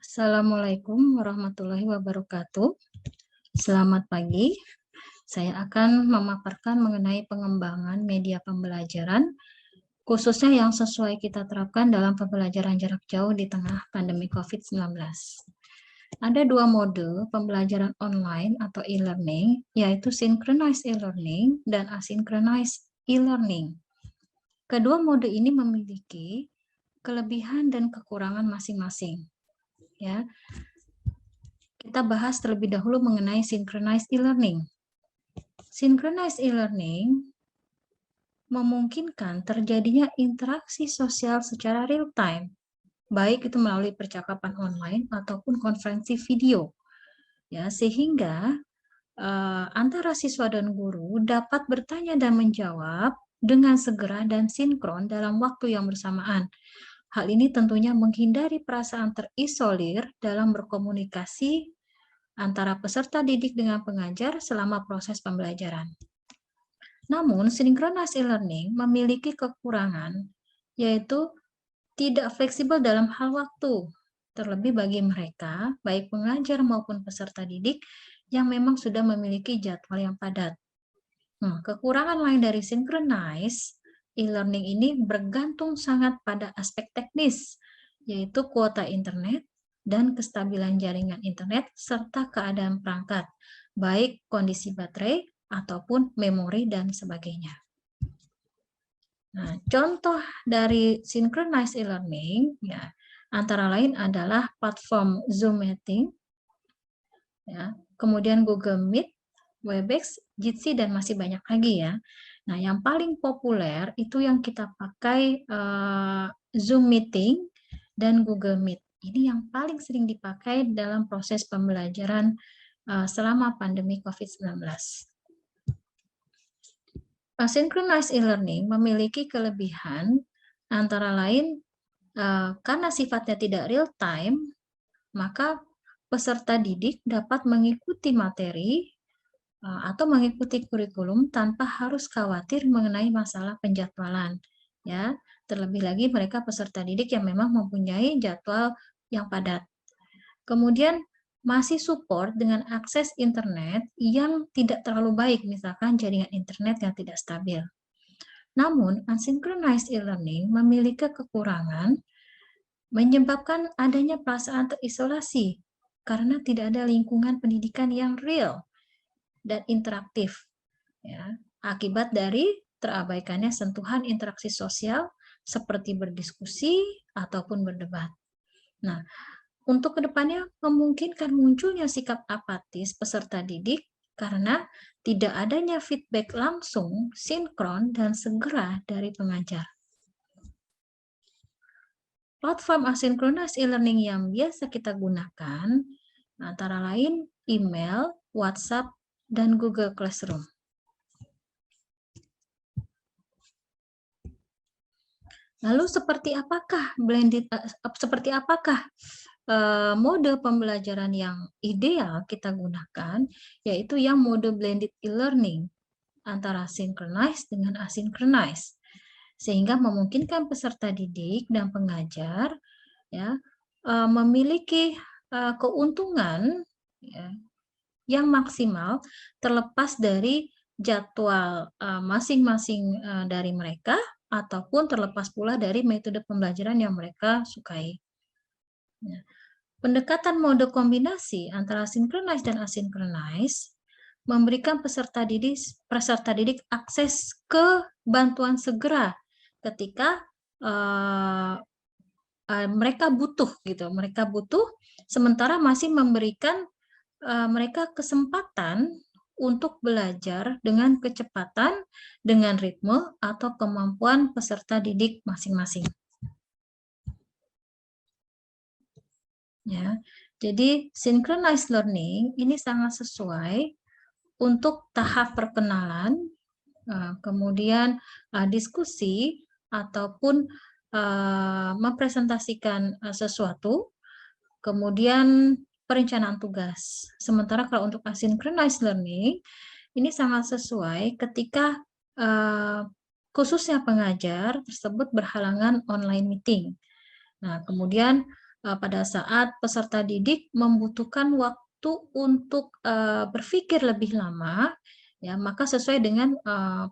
Assalamualaikum warahmatullahi wabarakatuh. Selamat pagi. Saya akan memaparkan mengenai pengembangan media pembelajaran, khususnya yang sesuai kita terapkan dalam pembelajaran jarak jauh di tengah pandemi COVID-19. Ada dua mode pembelajaran online atau e-learning, yaitu synchronized e-learning dan asynchronized e-learning. Kedua mode ini memiliki kelebihan dan kekurangan masing-masing. Ya, kita bahas terlebih dahulu mengenai synchronized e-learning. Synchronized e-learning memungkinkan terjadinya interaksi sosial secara real time, baik itu melalui percakapan online ataupun konferensi video. Ya, sehingga antara siswa dan guru dapat bertanya dan menjawab dengan segera dan sinkron dalam waktu yang bersamaan. Hal ini tentunya menghindari perasaan terisolir dalam berkomunikasi antara peserta didik dengan pengajar selama proses pembelajaran. Namun, synchronized e-learning memiliki kekurangan, yaitu tidak fleksibel dalam hal waktu, terlebih bagi mereka, baik pengajar maupun peserta didik, yang memang sudah memiliki jadwal yang padat. Kekurangan lain dari synchronized e-learning ini bergantung sangat pada aspek teknis, yaitu kuota internet dan kestabilan jaringan internet serta keadaan perangkat, baik kondisi baterai ataupun memori dan sebagainya. Nah, contoh dari synchronized e-learning ya, antara lain adalah platform Zoom Meeting, ya, kemudian Google Meet, Webex, Jitsi, dan masih banyak lagi ya. Nah, yang paling populer itu yang kita pakai Zoom Meeting dan Google Meet. Ini yang paling sering dipakai dalam proses pembelajaran selama pandemi COVID-19. Synchronized e-learning memiliki kelebihan antara lain karena sifatnya tidak real time, maka peserta didik dapat mengikuti materi atau mengikuti kurikulum tanpa harus khawatir mengenai masalah penjadwalan. Ya, terlebih lagi mereka peserta didik yang memang mempunyai jadwal yang padat. Kemudian masih support dengan akses internet yang tidak terlalu baik, misalkan jaringan internet yang tidak stabil. Namun, asynchronized e-learning memiliki kekurangan menyebabkan adanya perasaan terisolasi karena tidak ada lingkungan pendidikan yang real dan interaktif, ya, akibat dari terabaikannya sentuhan interaksi sosial seperti berdiskusi ataupun berdebat. Nah, untuk kedepannya memungkinkan munculnya sikap apatis peserta didik karena tidak adanya feedback langsung, sinkron, dan segera dari pengajar. Platform asynchronous e-learning yang biasa kita gunakan antara lain email, WhatsApp, dan Google Classroom. Lalu seperti apakah mode pembelajaran yang ideal kita gunakan, yaitu yang mode blended e-learning antara synchronized dengan asynchronized, sehingga memungkinkan peserta didik dan pengajar ya memiliki keuntungan ya, yang maksimal terlepas dari jadwal masing-masing dari mereka ataupun terlepas pula dari metode pembelajaran yang mereka sukai. Ya. Pendekatan mode kombinasi antara synchronized dan asynchronized memberikan peserta didik akses ke bantuan segera ketika mereka butuh gitu. Mereka butuh sementara masih memberikan mereka kesempatan untuk belajar dengan kecepatan, dengan ritme atau kemampuan peserta didik masing-masing. Ya, jadi synchronized learning ini sangat sesuai untuk tahap perkenalan, kemudian diskusi ataupun mempresentasikan sesuatu, kemudian perencanaan tugas. Sementara kalau untuk asynchronized learning ini sangat sesuai ketika khususnya pengajar tersebut berhalangan online meeting. Nah, kemudian pada saat peserta didik membutuhkan waktu untuk berpikir lebih lama, ya, maka sesuai dengan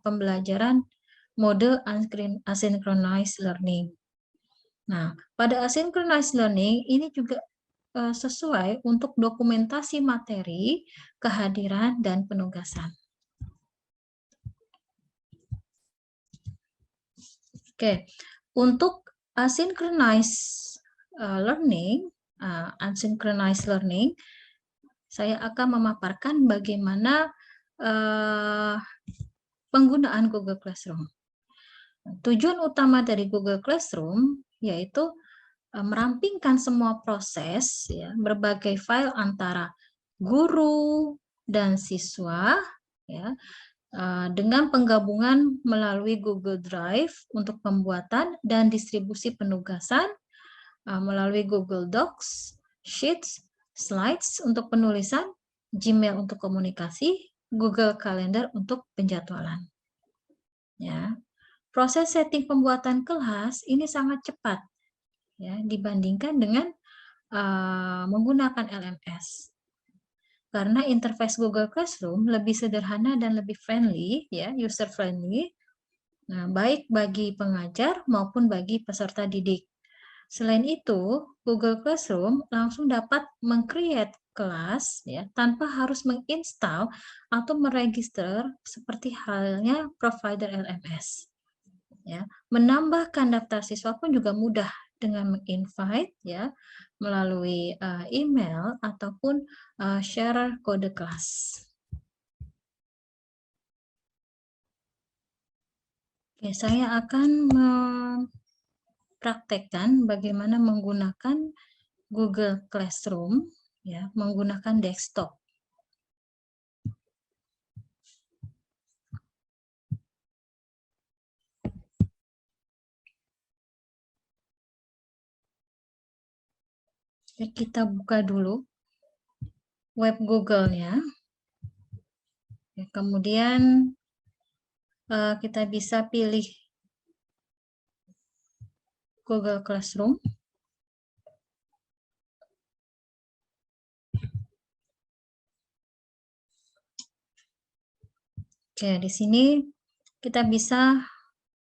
pembelajaran mode asynchronous learning. Nah, pada asynchronous learning ini juga sesuai untuk dokumentasi materi, kehadiran, dan penugasan. Oke, untuk asynchronous learning, saya akan memaparkan bagaimana penggunaan Google Classroom. Tujuan utama dari Google Classroom yaitu merampingkan semua proses, ya, berbagai file antara guru dan siswa, ya, dengan penggabungan melalui Google Drive untuk pembuatan dan distribusi penugasan, melalui Google Docs, Sheets, Slides untuk penulisan, Gmail untuk komunikasi, Google Calendar untuk penjadwalan. Ya, proses setting pembuatan kelas ini sangat cepat, ya, dibandingkan dengan menggunakan LMS. Karena interface Google Classroom lebih sederhana dan lebih friendly, ya, user friendly, nah, baik bagi pengajar maupun bagi peserta didik. Selain itu, Google Classroom langsung dapat meng-create kelas, ya, tanpa harus menginstal atau meregister seperti halnya provider LMS. Ya, menambahkan daftar siswa pun juga mudah dengan menginvite, ya, melalui email ataupun share kode kelas. Oke, saya akan mempraktekkan bagaimana menggunakan Google Classroom, ya, menggunakan desktop. Ya, kita buka dulu web Google-nya. Ya, kemudian kita bisa pilih Google Classroom. Oke, di sini kita bisa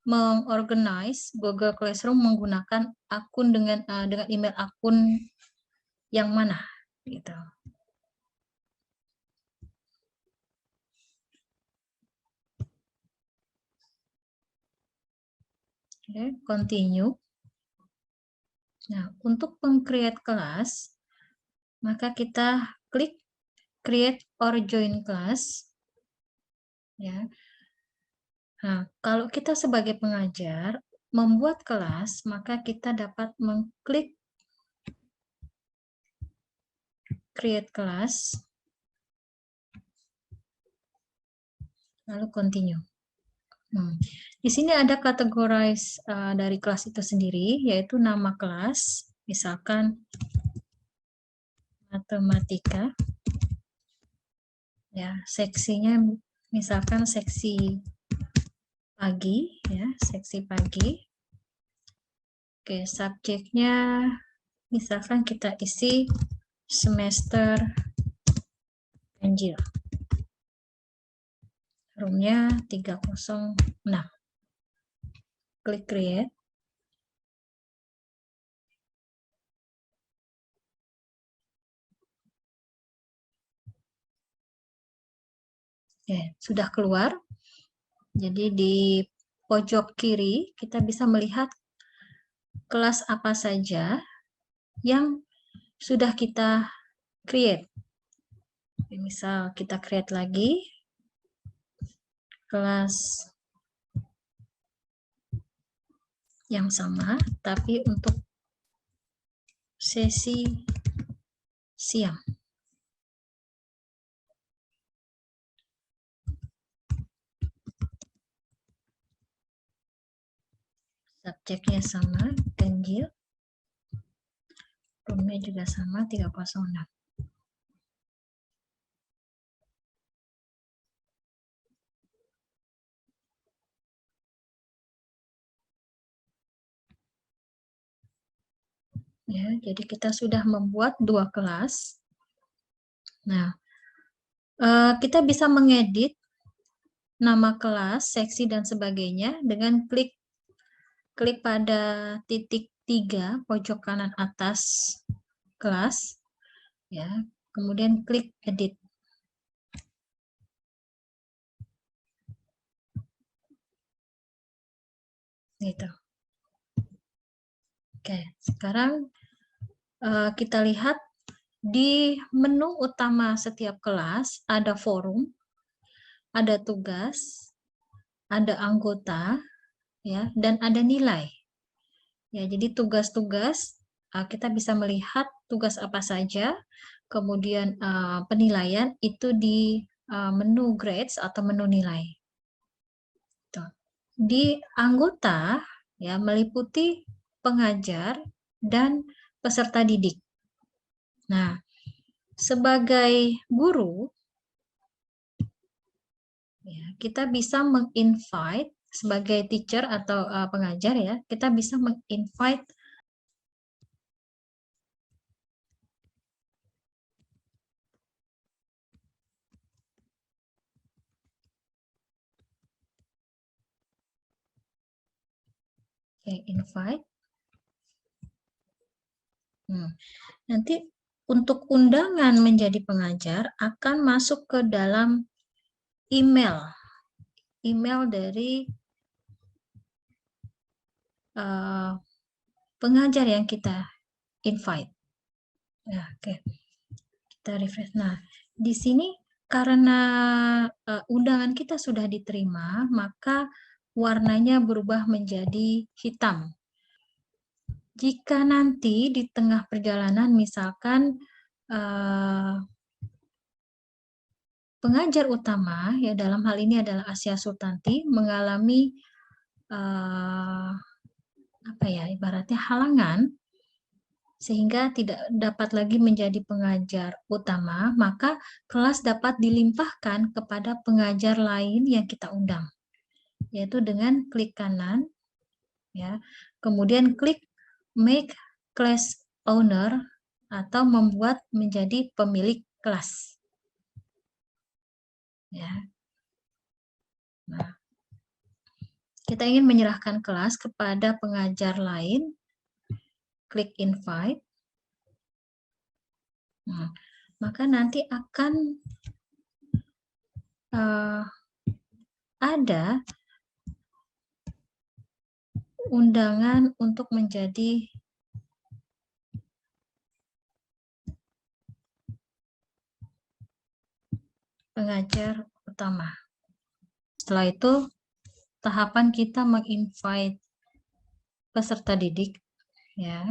mengorganize Google Classroom menggunakan akun dengan email akun yang mana, gitu. Oke, continue. Nah, untuk meng-create kelas, maka kita klik create or join class, ya. Nah, kalau kita sebagai pengajar membuat kelas, maka kita dapat mengklik create class, lalu continue. Di sini ada categorize dari kelas itu sendiri, yaitu nama kelas, misalkan matematika, ya, seksinya misalkan seksi pagi, ya, seksi pagi. Oke, subjeknya misalkan kita isi semester ganjil. Roomnya 306. Klik create. Oke, sudah keluar. Jadi di pojok kiri kita bisa melihat kelas apa saja yang sudah kita create. Misal kita create lagi kelas yang sama, tapi untuk sesi siang. Subjeknya sama, ganjil. Roomnya juga sama, 306. Ya, jadi kita sudah membuat 2 kelas. Nah, kita bisa mengedit nama kelas, seksi, dan sebagainya dengan klik pada titik 3 pojok kanan atas kelas, ya. Kemudian klik edit. Gitu. Oke, sekarang kita lihat di menu utama setiap kelas ada forum, ada tugas, ada anggota, ya, dan ada nilai. Ya, jadi tugas-tugas kita bisa melihat tugas apa saja, kemudian penilaian itu di menu grades atau menu nilai. Tuh. Di anggota ya meliputi pengajar dan peserta didik. Nah, sebagai guru ya, kita bisa menginvite sebagai teacher atau pengajar ya, kita bisa menginvite invite. Nanti untuk undangan menjadi pengajar akan masuk ke dalam email dari pengajar yang kita invite. Ya, oke. Kita refresh. Nah, di sini karena undangan kita sudah diterima, maka warnanya berubah menjadi hitam. Jika nanti di tengah perjalanan misalkan pengajar utama ya dalam hal ini adalah Asia Sultanti mengalami apa ya ibaratnya halangan sehingga tidak dapat lagi menjadi pengajar utama, maka kelas dapat dilimpahkan kepada pengajar lain yang kita undang, yaitu dengan klik kanan ya, kemudian klik make class owner atau membuat menjadi pemilik kelas. Ya. Nah, kita ingin menyerahkan kelas kepada pengajar lain, klik invite. Nah, maka nanti akan ada undangan untuk menjadi pengajar utama. Setelah itu, tahapan kita menginvite peserta didik, ya,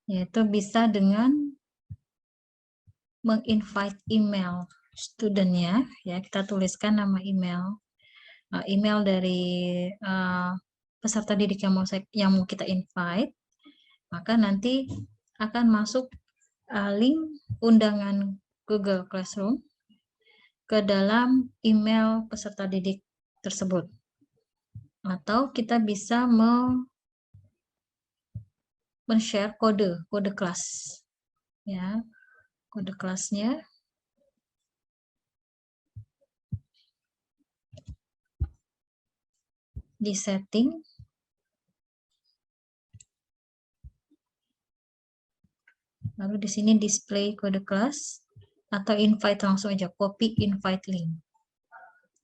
yaitu bisa dengan menginvite email studentnya, ya kita tuliskan nama email dari peserta didik yang mau kita invite, maka nanti akan masuk link undangan Google Classroom ke dalam email peserta didik tersebut. Atau kita bisa men-share kode kelas. Ya, kode kelasnya. Di setting. Lalu di sini display kode kelas atau invite langsung aja copy invite link.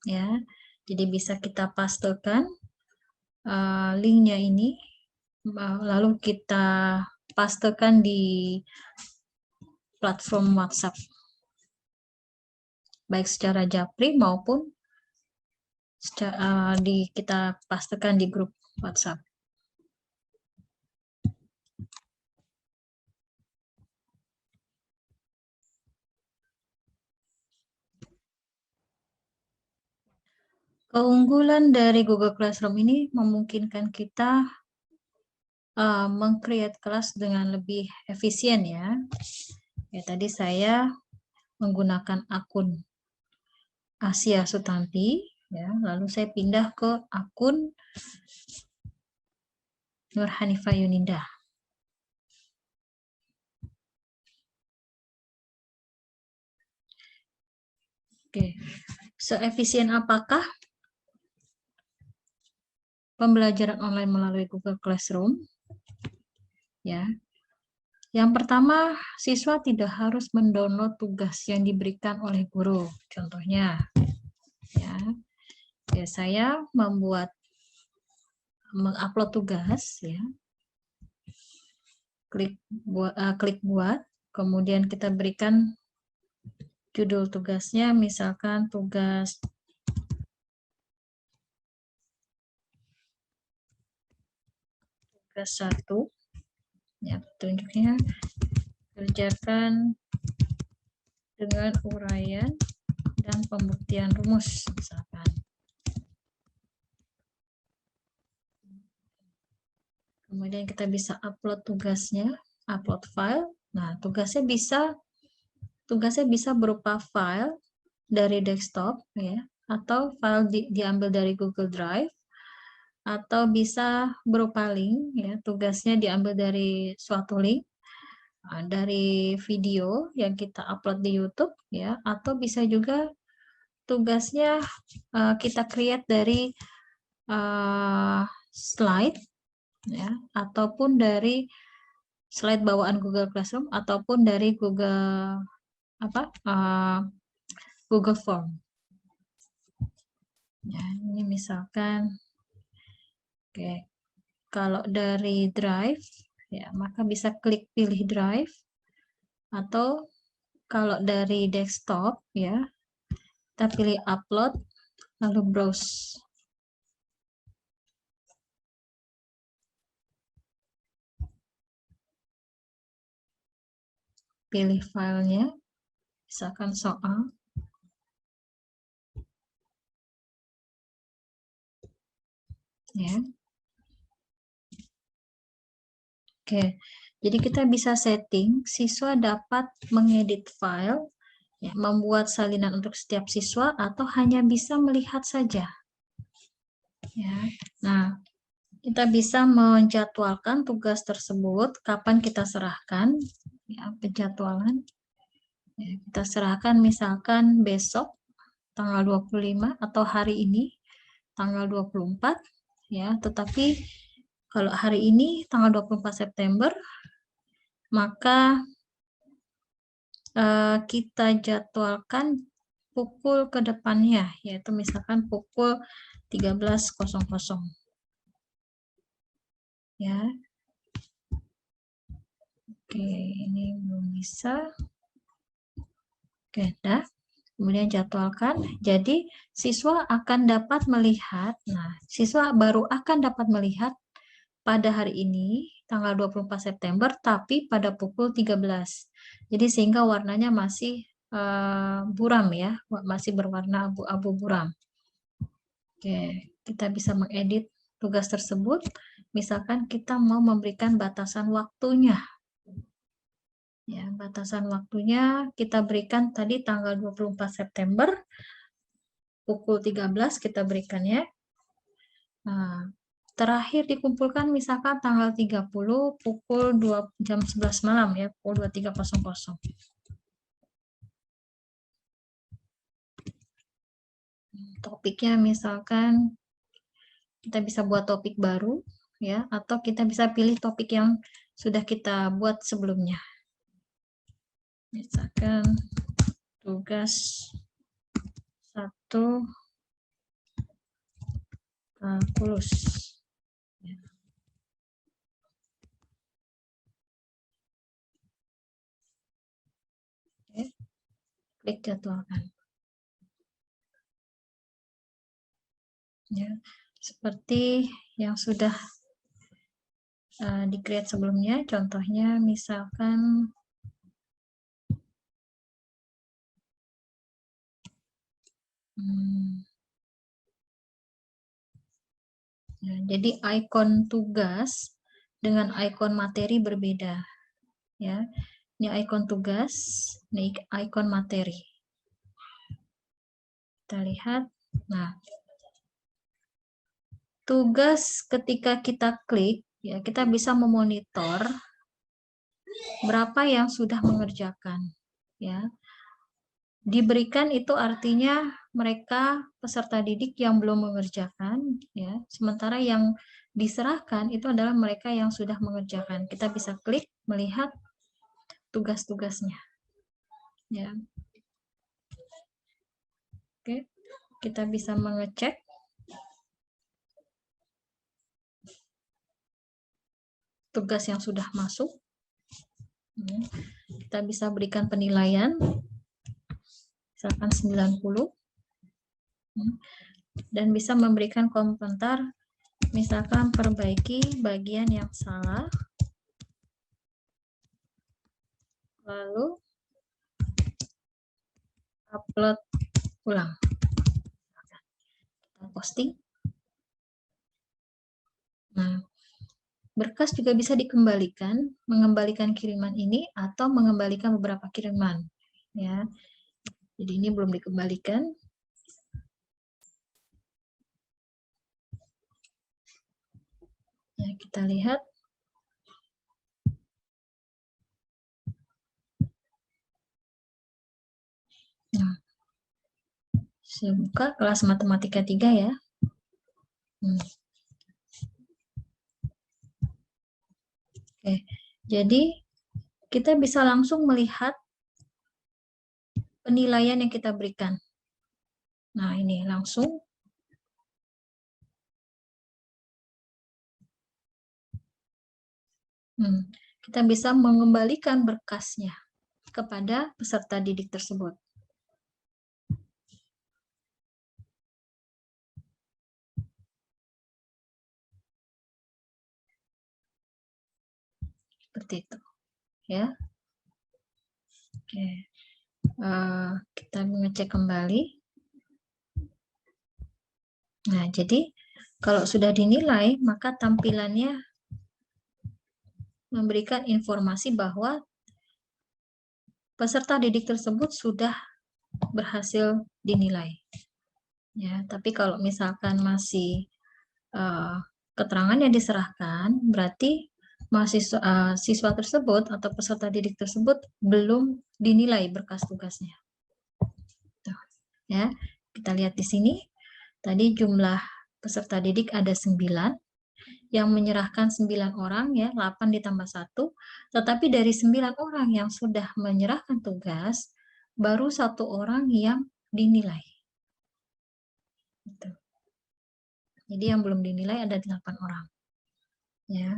Ya. Jadi bisa kita pastekan linknya ini, lalu kita pastekan di platform WhatsApp, baik secara japri maupun kita pastekan di grup WhatsApp. Keunggulan dari Google Classroom ini memungkinkan kita meng-create kelas dengan lebih efisien ya. Ya tadi saya menggunakan akun Asia Sutanti, ya, lalu saya pindah ke akun Nur Hanifah Yuninda. Oke, seefisien apakah pembelajaran online melalui Google Classroom? Ya, yang pertama, siswa tidak harus mendownload tugas yang diberikan oleh guru. Contohnya, ya saya mengupload tugas, ya, klik buat, kemudian kita berikan judul tugasnya, misalkan tugas satu, ya, petunjuknya kerjakan dengan uraian dan pembuktian rumus, misalkan. Kemudian kita bisa upload tugasnya, upload file. Nah, tugasnya bisa berupa file dari desktop, ya, atau file diambil dari Google Drive, atau bisa berupa link, ya, tugasnya diambil dari suatu link, dari video yang kita upload di YouTube, ya, atau bisa juga tugasnya kita create dari slide, ya, ataupun dari slide bawaan Google Classroom, ataupun dari Google Google Form. Ya, ini misalkan, oke, kalau dari Drive, ya, maka bisa klik pilih Drive, atau kalau dari desktop, ya, kita pilih upload, lalu browse. Pilih filenya, misalkan soal. Ya. Oke, jadi kita bisa setting siswa dapat mengedit file, ya, membuat salinan untuk setiap siswa, atau hanya bisa melihat saja. Ya. Nah, kita bisa menjadwalkan tugas tersebut kapan kita serahkan, ya, penjadwalan. Ya, kita serahkan misalkan besok tanggal 25 atau hari ini tanggal 24, ya, tetapi kalau hari ini tanggal 24 September, maka kita jadwalkan pukul ke depannya, yaitu misalkan pukul 13.00. Ya. Oke, ini belum bisa. Oke, dah. Kemudian jadwalkan. Jadi, siswa akan dapat melihat, siswa baru akan dapat melihat pada hari ini, tanggal 24 September, tapi pada pukul 13. Jadi, sehingga warnanya masih buram, ya, masih berwarna abu-abu buram. Oke, kita bisa mengedit tugas tersebut. Misalkan kita mau memberikan batasan waktunya. Ya, batasan waktunya kita berikan tadi tanggal 24 September pukul 13 kita berikan, ya. Nah, terakhir dikumpulkan misalkan tanggal 30 pukul jam 11 malam, ya, pukul 23.00. Topiknya misalkan kita bisa buat topik baru, ya, atau kita bisa pilih topik yang sudah kita buat sebelumnya. Misalkan tugas 1 kalkulus. Ya. Oke. Klik jadwalkan. Ya, seperti yang sudah di-create sebelumnya, contohnya misalkan ya, jadi ikon tugas dengan ikon materi berbeda, ya. Ini ikon tugas, ini ikon materi. Kita lihat. Nah, tugas ketika kita klik, ya, kita bisa memonitor berapa yang sudah mengerjakan, ya. Diberikan itu artinya mereka peserta didik yang belum mengerjakan, ya. Sementara yang diserahkan itu adalah mereka yang sudah mengerjakan. Kita bisa klik melihat tugas-tugasnya, ya. Oke, kita bisa mengecek tugas yang sudah masuk. Kita bisa berikan penilaian, misalkan 90, dan bisa memberikan komentar, misalkan perbaiki bagian yang salah, lalu upload ulang. Kita posting. Nah, berkas juga bisa dikembalikan, mengembalikan kiriman ini atau mengembalikan beberapa kiriman, ya. Jadi ini belum dikembalikan. Ya, kita lihat. Nah, saya buka kelas matematika 3 ya. Oke, jadi kita bisa langsung melihat penilaian yang kita berikan. Nah, ini langsung. Kita bisa mengembalikan berkasnya kepada peserta didik tersebut. Seperti itu, ya. Oke, kita mengecek kembali. Nah, jadi kalau sudah dinilai, maka tampilannya memberikan informasi bahwa peserta didik tersebut sudah berhasil dinilai. Ya, tapi kalau misalkan masih keterangan yang diserahkan, berarti siswa tersebut atau peserta didik tersebut belum dinilai berkas tugasnya. Tuh, ya, kita lihat di sini. Tadi jumlah peserta didik ada 9, yang menyerahkan 9 orang, ya, 8 ditambah 1, tetapi dari 9 orang yang sudah menyerahkan tugas, baru 1 orang yang dinilai. Gitu. Jadi yang belum dinilai ada 8 orang. Ya.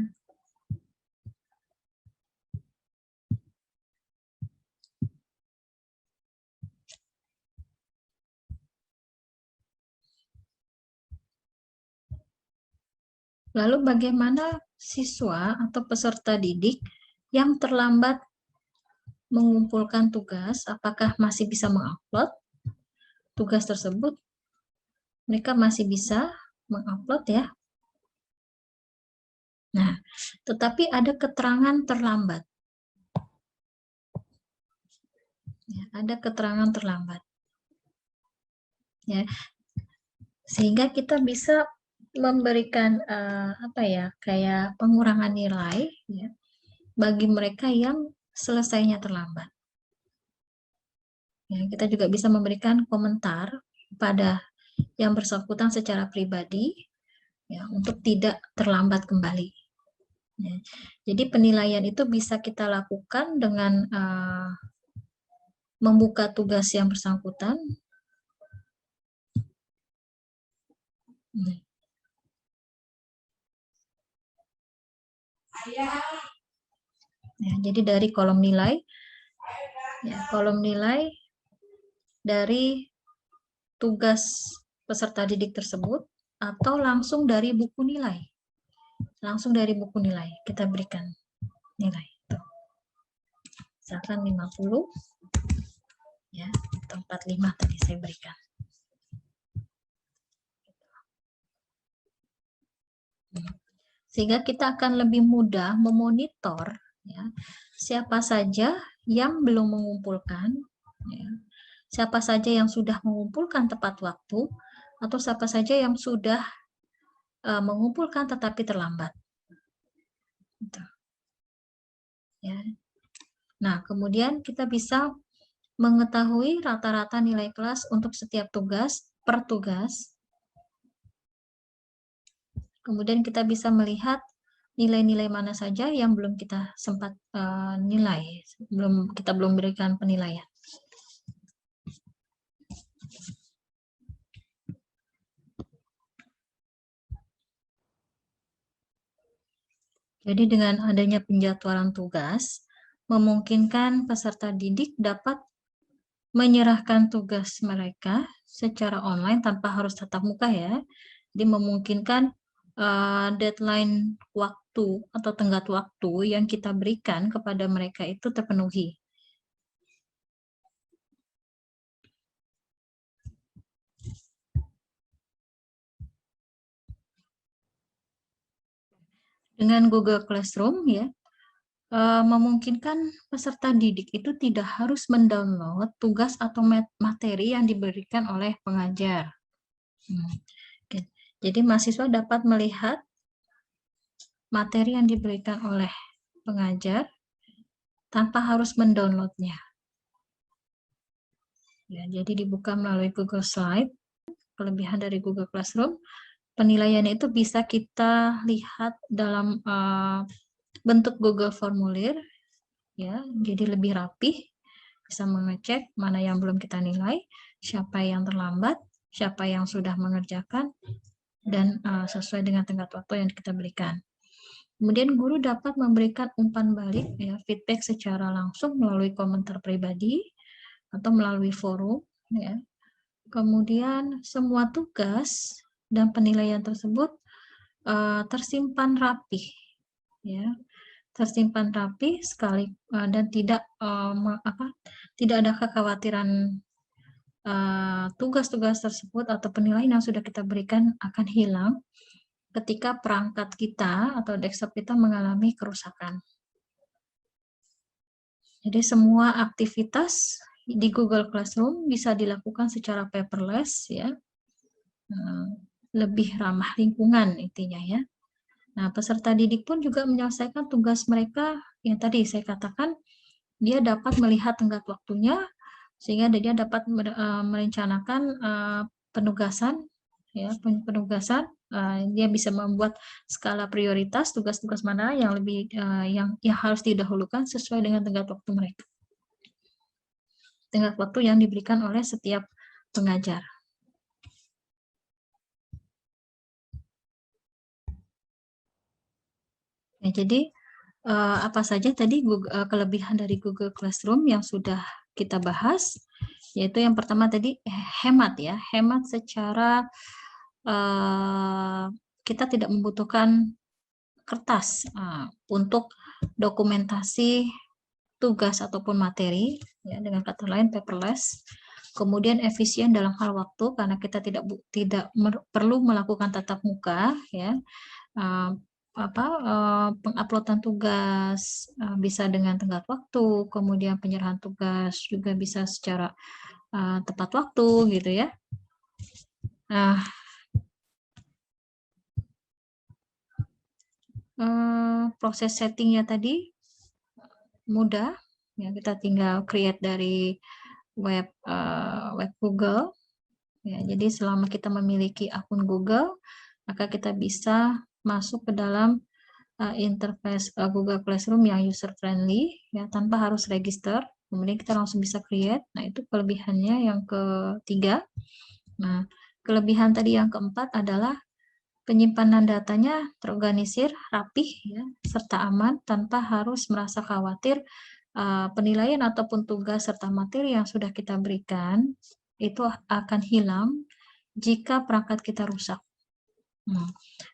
Lalu bagaimana siswa atau peserta didik yang terlambat mengumpulkan tugas, apakah masih bisa mengupload tugas tersebut? Mereka masih bisa mengupload, ya. Nah, tetapi ada keterangan terlambat. Ya, ada keterangan terlambat. Ya, sehingga kita bisa memberikan kayak pengurangan nilai, ya, bagi mereka yang selesainya terlambat. Ya, kita juga bisa memberikan komentar pada yang bersangkutan secara pribadi, ya, untuk tidak terlambat kembali. Ya, jadi penilaian itu bisa kita lakukan dengan membuka tugas yang bersangkutan. Ya, jadi dari kolom nilai, ya, kolom nilai dari tugas peserta didik tersebut, atau langsung dari buku nilai. Langsung dari buku nilai kita berikan nilai. Tuh. Misalkan 50, ya, atau 45 tadi saya berikan. Sehingga kita akan lebih mudah memonitor, ya, siapa saja yang belum mengumpulkan, ya, siapa saja yang sudah mengumpulkan tepat waktu, atau siapa saja yang sudah mengumpulkan tetapi terlambat. Gitu. Ya. Nah, kemudian kita bisa mengetahui rata-rata nilai kelas untuk setiap tugas per tugas. Kemudian kita bisa melihat nilai-nilai mana saja yang belum kita sempat nilai, kita belum berikan penilaian. Jadi dengan adanya penjadwalan tugas, memungkinkan peserta didik dapat menyerahkan tugas mereka secara online tanpa harus tatap muka ya. Jadi memungkinkan deadline waktu atau tenggat waktu yang kita berikan kepada mereka itu terpenuhi. Dengan Google Classroom ya, memungkinkan peserta didik itu tidak harus mendownload tugas atau materi yang diberikan oleh pengajar. Oke. Jadi mahasiswa dapat melihat materi yang diberikan oleh pengajar tanpa harus mendownloadnya. Ya, jadi dibuka melalui Google Slide. Kelebihan dari Google Classroom, penilaiannya itu bisa kita lihat dalam bentuk Google Formulir, ya, jadi lebih rapih, bisa mengecek mana yang belum kita nilai, siapa yang terlambat, siapa yang sudah mengerjakan, dan sesuai dengan tenggat waktu yang kita berikan. Kemudian guru dapat memberikan umpan balik, ya, feedback secara langsung melalui komentar pribadi atau melalui forum, ya. Kemudian semua tugas dan penilaian tersebut tersimpan rapi, ya, tersimpan rapi sekali dan tidak ada kekhawatiran tugas-tugas tersebut atau penilaian yang sudah kita berikan akan hilang ketika perangkat kita atau desktop kita mengalami kerusakan. Jadi semua aktivitas di Google Classroom bisa dilakukan secara paperless, ya, lebih ramah lingkungan intinya ya. Nah, peserta didik pun juga menyelesaikan tugas mereka yang tadi saya katakan, dia dapat melihat tenggat waktunya sehingga dia dapat merencanakan penugasan, ya, dia bisa membuat skala prioritas tugas-tugas mana yang lebih yang harus didahulukan sesuai dengan tenggat waktu mereka. Tenggat waktu yang diberikan oleh setiap pengajar. Ya, jadi apa saja tadi kelebihan dari Google Classroom yang sudah kita bahas, yaitu yang pertama tadi hemat ya, hemat secara kita tidak membutuhkan kertas untuk dokumentasi tugas ataupun materi, ya, dengan kata lain paperless. Kemudian efisien dalam hal waktu karena kita tidak perlu melakukan tatap muka, ya. Penguploadan tugas bisa dengan tenggat waktu, kemudian penyerahan tugas juga bisa secara tepat waktu gitu ya. Nah, proses settingnya tadi mudah, ya, kita tinggal create dari web Google, ya. Jadi selama kita memiliki akun Google, maka kita bisa masuk ke dalam interface Google Classroom yang user friendly, ya, tanpa harus register. Kemudian kita langsung bisa create. Nah, itu kelebihannya yang ketiga. Nah, kelebihan tadi yang keempat adalah penyimpanan datanya terorganisir, rapih, ya, serta aman tanpa harus merasa khawatir penilaian ataupun tugas serta materi yang sudah kita berikan itu akan hilang jika perangkat kita rusak.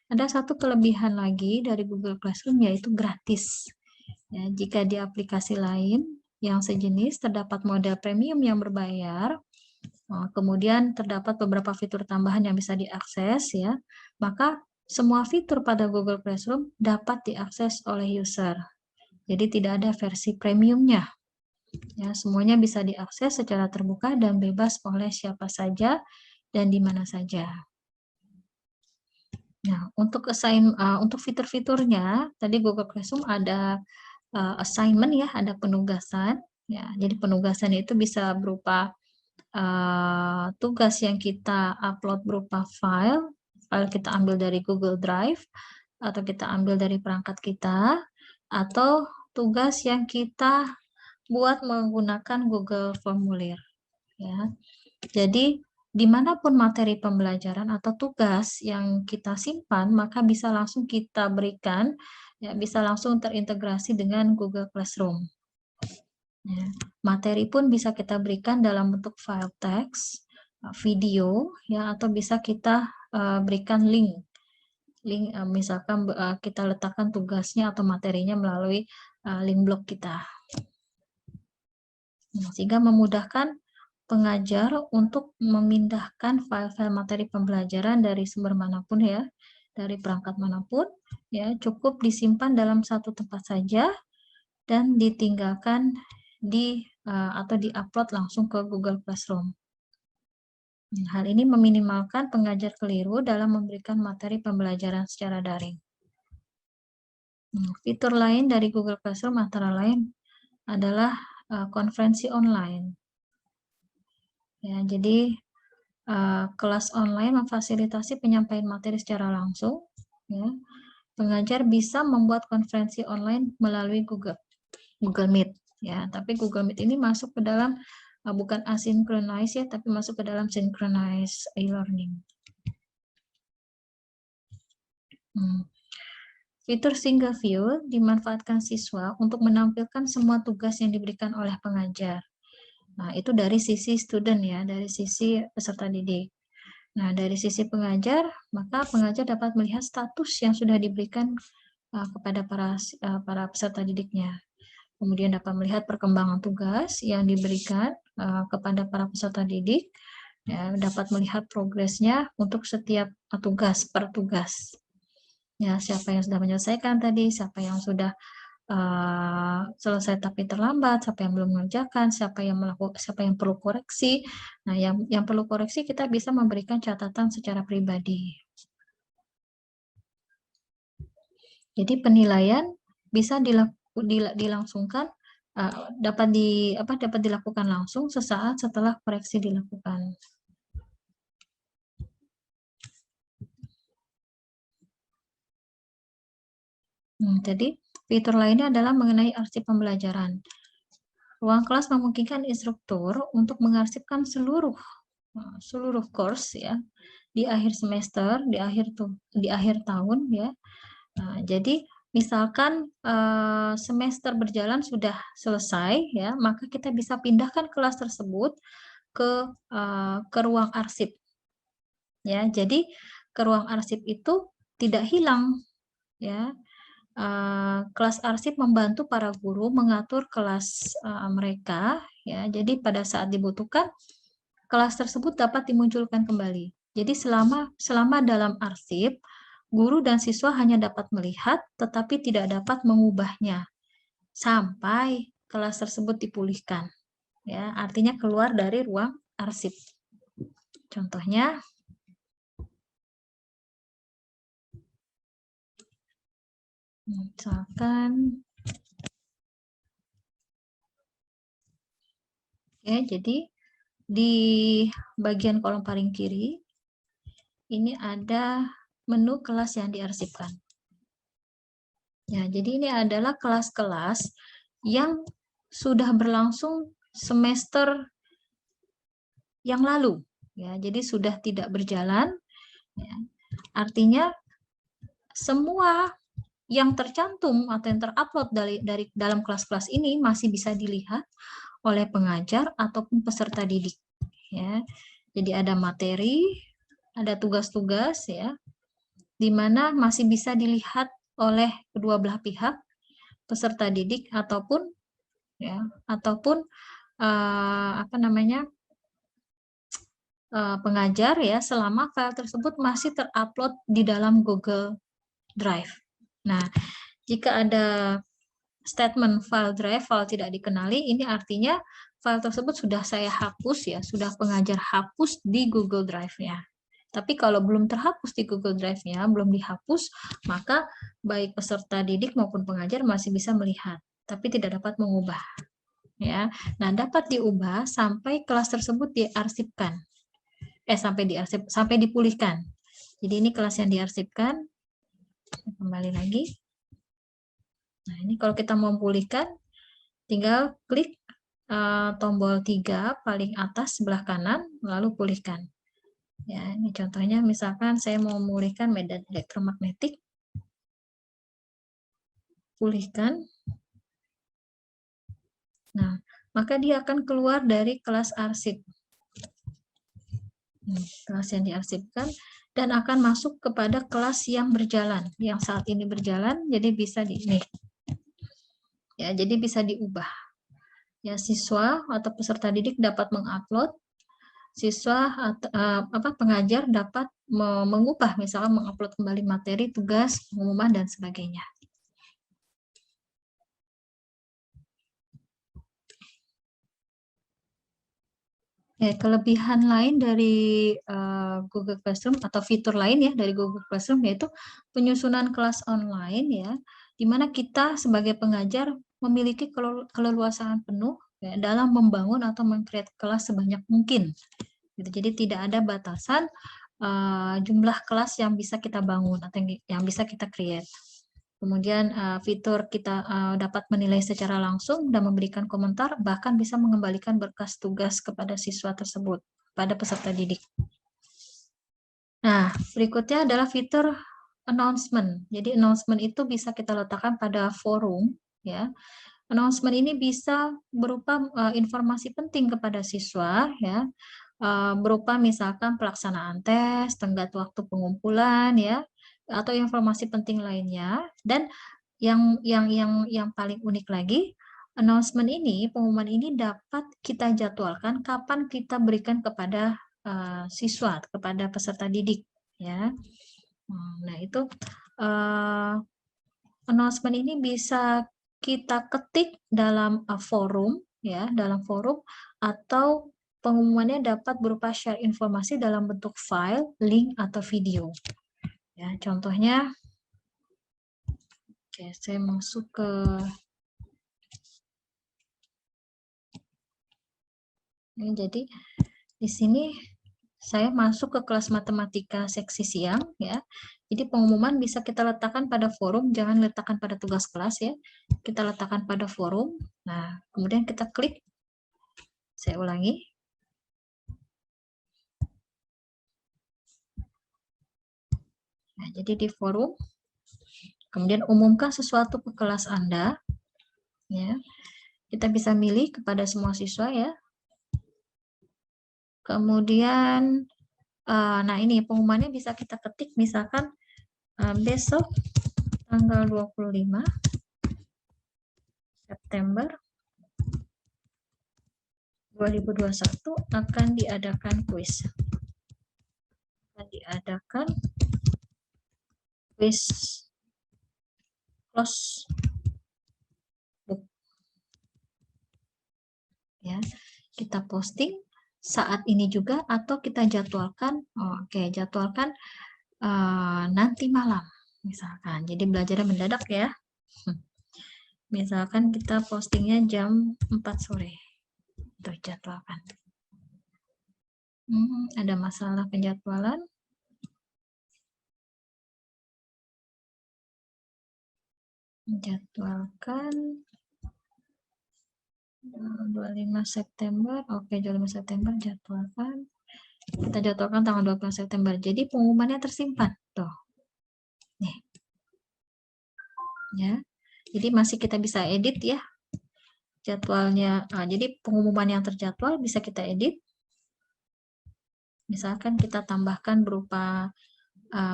Ada satu kelebihan lagi dari Google Classroom yaitu gratis. Ya, jika di aplikasi lain yang sejenis terdapat model premium yang berbayar, kemudian terdapat beberapa fitur tambahan yang bisa diakses, ya, maka semua fitur pada Google Classroom dapat diakses oleh user. Jadi tidak ada versi premiumnya. Ya, semuanya bisa diakses secara terbuka dan bebas oleh siapa saja dan di mana saja. Nah, untuk fitur-fiturnya, tadi Google Classroom ada assignment, ya, ada penugasan. Ya, jadi penugasan itu bisa berupa tugas yang kita upload berupa file kita ambil dari Google Drive, atau kita ambil dari perangkat kita, atau tugas yang kita buat menggunakan Google Formulir. Ya. Jadi, dimanapun materi pembelajaran atau tugas yang kita simpan, maka bisa langsung kita berikan, ya, bisa langsung terintegrasi dengan Google Classroom. Ya. Materi pun bisa kita berikan dalam bentuk file teks, video, ya, atau bisa kita berikan link. Misalkan kita letakkan tugasnya atau materinya melalui link blog kita. Nah, sehingga memudahkan pengajar untuk memindahkan file-file materi pembelajaran dari sumber manapun, ya, dari perangkat manapun, ya, cukup disimpan dalam satu tempat saja dan ditinggalkan atau diupload langsung ke Google Classroom. Hal ini meminimalkan pengajar keliru dalam memberikan materi pembelajaran secara daring. Fitur lain dari Google Classroom antara lain adalah konferensi online. Ya, jadi kelas online memfasilitasi penyampaian materi secara langsung. Ya. Pengajar bisa membuat konferensi online melalui Google Meet. Ya, tapi Google Meet ini masuk ke dalam bukan asynchronous, ya, tapi masuk ke dalam synchronous e-learning. Fitur single view dimanfaatkan siswa untuk menampilkan semua tugas yang diberikan oleh pengajar. Nah, itu dari sisi student, ya, dari sisi peserta didik. Nah, dari sisi pengajar, maka pengajar dapat melihat status yang sudah diberikan kepada para peserta didiknya. Kemudian dapat melihat perkembangan tugas yang diberikan kepada para peserta didik, ya, dapat melihat progresnya untuk setiap tugas per tugas. Ya, siapa yang sudah menyelesaikan tadi, siapa yang sudah selesai tapi terlambat, siapa yang belum mengerjakan, siapa yang perlu koreksi. Nah, yang perlu koreksi kita bisa memberikan catatan secara pribadi. Jadi penilaian bisa dilangsungkan, dapat dilakukan langsung sesaat setelah koreksi dilakukan. Jadi fitur lainnya adalah mengenai arsip pembelajaran. Ruang kelas memungkinkan instruktur untuk mengarsipkan seluruh course, ya, di akhir semester, di akhir tahun, ya. Nah, jadi misalkan semester berjalan sudah selesai, ya, maka kita bisa pindahkan kelas tersebut ke ruang arsip, ya. Jadi ke ruang arsip itu tidak hilang, ya. Kelas arsip membantu para guru mengatur kelas mereka, ya. Jadi pada saat dibutuhkan kelas tersebut dapat dimunculkan kembali. Jadi selama dalam arsip, guru dan siswa hanya dapat melihat tetapi tidak dapat mengubahnya sampai kelas tersebut dipulihkan. Ya, artinya keluar dari ruang arsip. Contohnya, misalkan, ya, jadi di bagian kolom paling kiri ini ada menu kelas yang diarsipkan. Ya, jadi ini adalah kelas-kelas yang sudah berlangsung semester yang lalu, ya. Jadi sudah tidak berjalan, ya. Artinya semua yang tercantum atau yang terupload dari dalam kelas-kelas ini masih bisa dilihat oleh pengajar ataupun peserta didik, ya. Jadi ada materi, ada tugas-tugas, ya, di mana masih bisa dilihat oleh kedua belah pihak, peserta didik ataupun, ya, ataupun pengajar, ya, selama file tersebut masih terupload di dalam Google Drive. Nah, jika ada statement file tidak dikenali, ini artinya file tersebut sudah saya hapus, ya, sudah pengajar hapus di Google Drive-nya. Tapi kalau belum terhapus di Google Drive-nya, belum dihapus, maka baik peserta didik maupun pengajar masih bisa melihat, tapi tidak dapat mengubah. ya. Nah, dapat diubah sampai kelas tersebut diarsipkan. Sampai dipulihkan. Jadi ini kelas yang diarsipkan. Kembali lagi. Nah, ini kalau kita mau pulihkan, tinggal klik tombol 3 paling atas sebelah kanan, lalu pulihkan. Ya, ini contohnya misalkan saya mau memulihkan medan elektromagnetik, pulihkan. Nah, maka dia akan keluar dari kelas arsip. Kelas yang diarsipkan dan akan masuk kepada kelas yang berjalan, yang saat ini berjalan, jadi bisa ya, jadi bisa diubah. Ya, siswa atau peserta didik dapat mengupload, siswa atau pengajar dapat mengubah, misalnya mengupload kembali materi, tugas, pengumuman dan sebagainya. Ya, kelebihan lain dari Google Classroom atau fitur lain ya dari Google Classroom yaitu penyusunan kelas online ya, di mana kita sebagai pengajar memiliki keleluasaan penuh ya, dalam membangun atau meng-create kelas sebanyak mungkin. Jadi tidak ada batasan jumlah kelas yang bisa kita bangun atau yang bisa kita create. Kemudian fitur kita dapat menilai secara langsung dan memberikan komentar, bahkan bisa mengembalikan berkas tugas kepada siswa tersebut, pada peserta didik. Nah, berikutnya adalah fitur announcement. Jadi announcement itu bisa kita letakkan pada forum, ya. Announcement ini bisa berupa informasi penting kepada siswa, ya, berupa misalkan pelaksanaan tes, tenggat waktu pengumpulan, ya, atau informasi penting lainnya. Dan yang paling unik lagi, announcement ini, pengumuman ini dapat kita jadwalkan kapan kita berikan kepada siswa, kepada peserta didik, ya. Nah, itu announcement ini bisa kita ketik dalam forum, ya, dalam forum, atau pengumumannya dapat berupa share informasi dalam bentuk file, link, atau video. Ya, contohnya, oke, saya masuk ke ini. Jadi di sini saya masuk ke kelas matematika seksi siang ya. Jadi pengumuman bisa kita letakkan pada forum, jangan letakkan pada tugas kelas ya. Kita letakkan pada forum. Nah, kemudian kita klik. Saya ulangi. Nah, jadi di forum, kemudian umumkan sesuatu ke kelas Anda. Ya. Kita bisa milih kepada semua siswa ya. Kemudian, nah ini pengumumannya bisa kita ketik, misalkan besok tanggal 25 September 2021 akan diadakan kuis. Akan diadakan kuis close book. Ya, kita posting saat ini juga atau kita jadwalkan. Jadwalkan nanti malam misalkan. Jadi belajarnya mendadak ya. Misalkan kita postingnya jam 4 sore. Itu jadwalkan. Ada masalah penjadwalan. Jadwalkan 25 September. Oke, 25 September jadwalkan. Kita jadwalkan tanggal 20 September. Jadi pengumumannya tersimpan. Tuh. Nih. Ya. Jadi masih kita bisa edit ya. Jadwalnya. Jadi pengumuman yang terjadwal bisa kita edit. Misalkan kita tambahkan berupa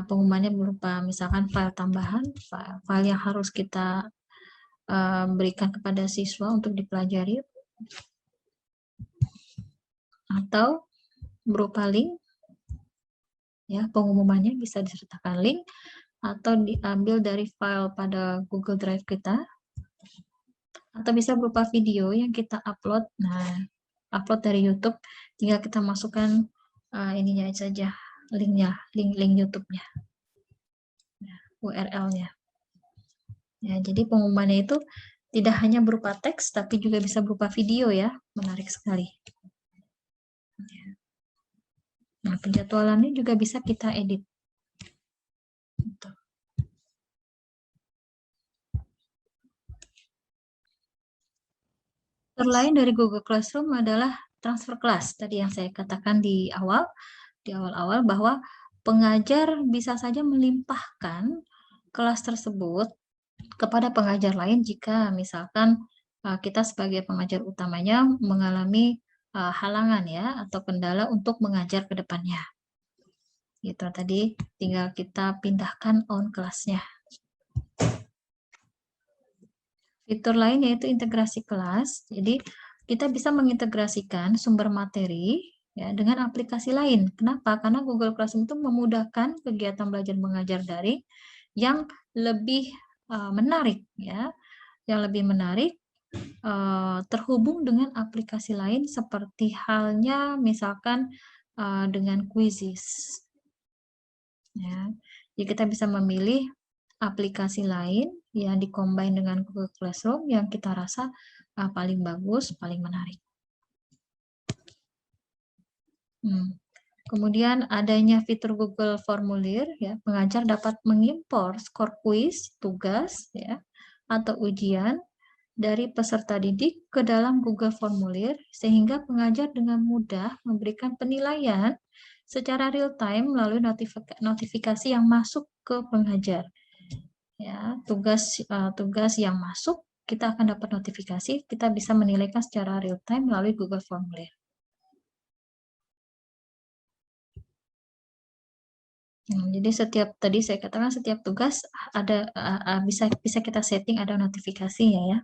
pengumumannya berupa misalkan file tambahan, file yang harus kita berikan kepada siswa untuk dipelajari, atau berupa link, ya, pengumumannya bisa disertakan link atau diambil dari file pada Google Drive kita, atau bisa berupa video yang kita upload. Nah, upload dari YouTube, tinggal kita masukkan ininya saja, linknya, link YouTube-nya, URL-nya. Ya, jadi pengumumannya itu Tidak hanya berupa teks, tapi juga bisa berupa video ya. Menarik sekali. Nah, penjadwalannya juga bisa kita edit. Fitur lain dari Google Classroom adalah transfer kelas. Tadi yang saya katakan di awal-awal bahwa pengajar bisa saja melimpahkan kelas tersebut kepada pengajar lain jika misalkan kita sebagai pengajar utamanya mengalami halangan ya atau kendala untuk mengajar ke depannya. Gitu tadi tinggal kita pindahkan on kelasnya. Fitur lain yaitu integrasi kelas. Jadi kita bisa mengintegrasikan sumber materi ya dengan aplikasi lain. Kenapa? Karena Google Classroom itu memudahkan kegiatan belajar mengajar daring yang lebih menarik ya, yang lebih menarik terhubung dengan aplikasi lain seperti halnya misalkan dengan Quizzes. Ya, jadi kita bisa memilih aplikasi lain yang dikombin dengan Google Classroom yang kita rasa paling bagus, paling menarik. Kemudian adanya fitur Google Formulir, ya, pengajar dapat mengimpor skor kuis, tugas, ya, atau ujian dari peserta didik ke dalam Google Formulir sehingga pengajar dengan mudah memberikan penilaian secara real time melalui notifikasi yang masuk ke pengajar. Ya, tugas yang masuk kita akan dapat notifikasi, kita bisa menilaikan secara real time melalui Google Formulir. Jadi tadi saya katakan setiap tugas ada bisa kita setting ada notifikasinya ya.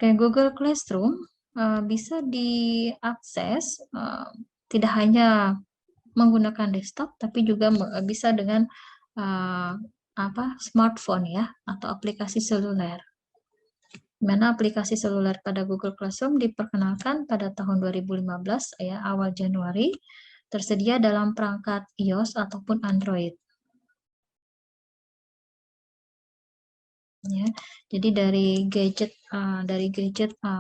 Kayak Google Classroom bisa diakses tidak hanya menggunakan desktop, tapi juga bisa dengan smartphone ya atau aplikasi seluler. Mana aplikasi seluler pada Google Classroom diperkenalkan pada tahun 2015 ya awal Januari, tersedia dalam perangkat iOS ataupun Android. Ya, jadi dari gadget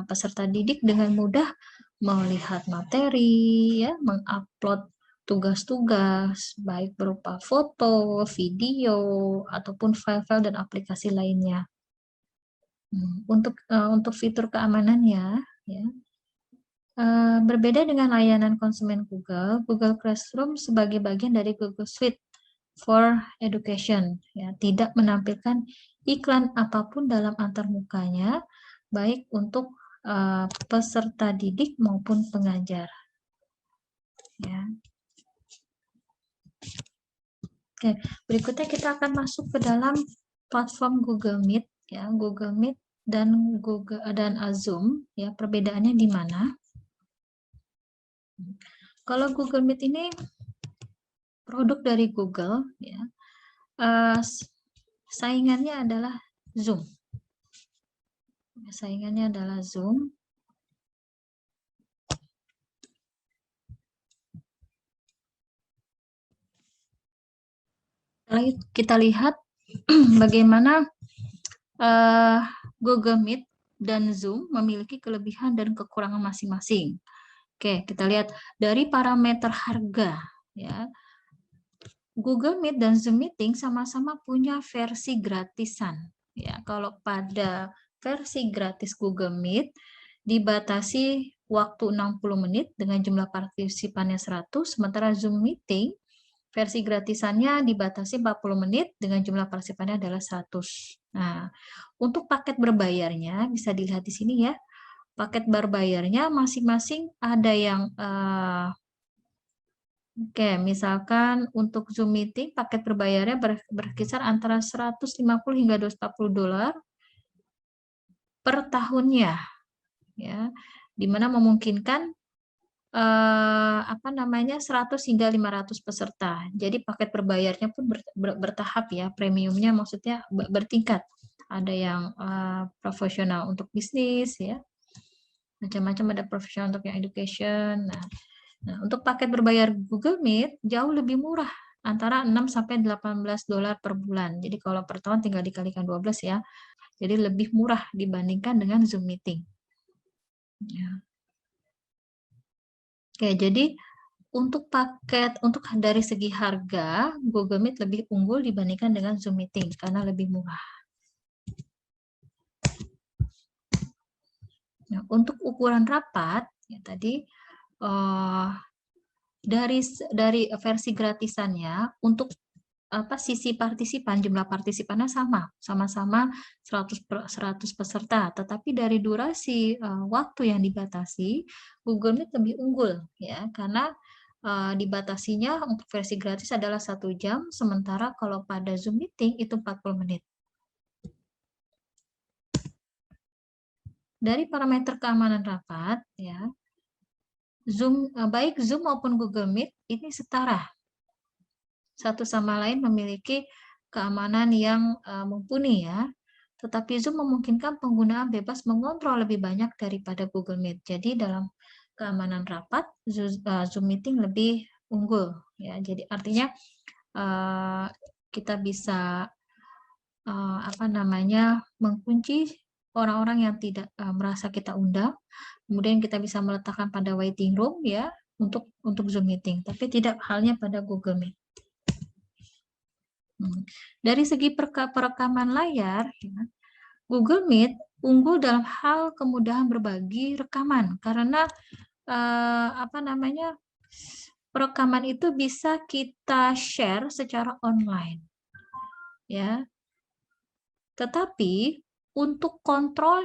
peserta didik dengan mudah melihat materi, ya, mengupload tugas-tugas baik berupa foto, video, ataupun file-file dan aplikasi lainnya. Untuk fitur keamanannya, ya, berbeda dengan layanan konsumen Google, Google Classroom sebagai bagian dari Google Suite for Education, ya, tidak menampilkan iklan apapun dalam antarmukanya, baik untuk peserta didik maupun pengajar. Ya. Oke, berikutnya kita akan masuk ke dalam platform Google Meet, ya, Google Meet dan Zoom, ya, perbedaannya di mana? Kalau Google Meet ini produk dari Google, ya, saingannya adalah Zoom. Saingannya adalah Zoom. Kita lihat bagaimana Google Meet dan Zoom memiliki kelebihan dan kekurangan masing-masing. Oke, kita lihat dari parameter harga, ya. Google Meet dan Zoom Meeting sama-sama punya versi gratisan. Ya, kalau pada versi gratis Google Meet dibatasi waktu 60 menit dengan jumlah partisipannya 100, sementara Zoom Meeting versi gratisannya dibatasi 40 menit dengan jumlah partisipannya adalah 100. Nah, untuk paket berbayarnya bisa dilihat di sini ya. Paket berbayarnya masing-masing ada yang misalkan untuk Zoom Meeting paket berbayarnya berkisar antara 150 hingga $240 per tahunnya, ya, dimana memungkinkan 100 hingga 500 peserta. Jadi paket berbayarnya pun bertahap ya, premiumnya maksudnya bertingkat. Ada yang profesional untuk bisnis ya, macam-macam, ada profesional untuk yang education. Nah, untuk paket berbayar Google Meet jauh lebih murah antara 6 sampai $18 per bulan. Jadi kalau per tahun tinggal dikalikan 12 ya. Jadi lebih murah dibandingkan dengan Zoom meeting. Ya. Oke, jadi untuk dari segi harga, Google Meet lebih unggul dibandingkan dengan Zoom meeting karena lebih murah. Nah, untuk ukuran rapat ya tadi dari versi gratisannya untuk sisi partisipan, jumlah partisipannya sama-sama 100 peserta, tetapi dari durasi waktu yang dibatasi, Google Meet lebih unggul ya, karena dibatasinya untuk versi gratis adalah 1 jam, sementara kalau pada Zoom Meeting itu 40 menit. Dari parameter keamanan rapat ya, baik Zoom maupun Google Meet ini setara. Satu sama lain memiliki keamanan yang mumpuni ya. Tetapi Zoom memungkinkan penggunaan bebas mengontrol lebih banyak daripada Google Meet. Jadi dalam keamanan rapat Zoom Meeting lebih unggul ya. Jadi artinya kita bisa mengunci orang-orang yang tidak merasa kita undang. Kemudian kita bisa meletakkan pada waiting room ya untuk Zoom Meeting, tapi tidak halnya pada Google Meet. Dari segi perekaman layar, ya, Google Meet unggul dalam hal kemudahan berbagi rekaman karena perekaman itu bisa kita share secara online, ya. Tetapi untuk kontrol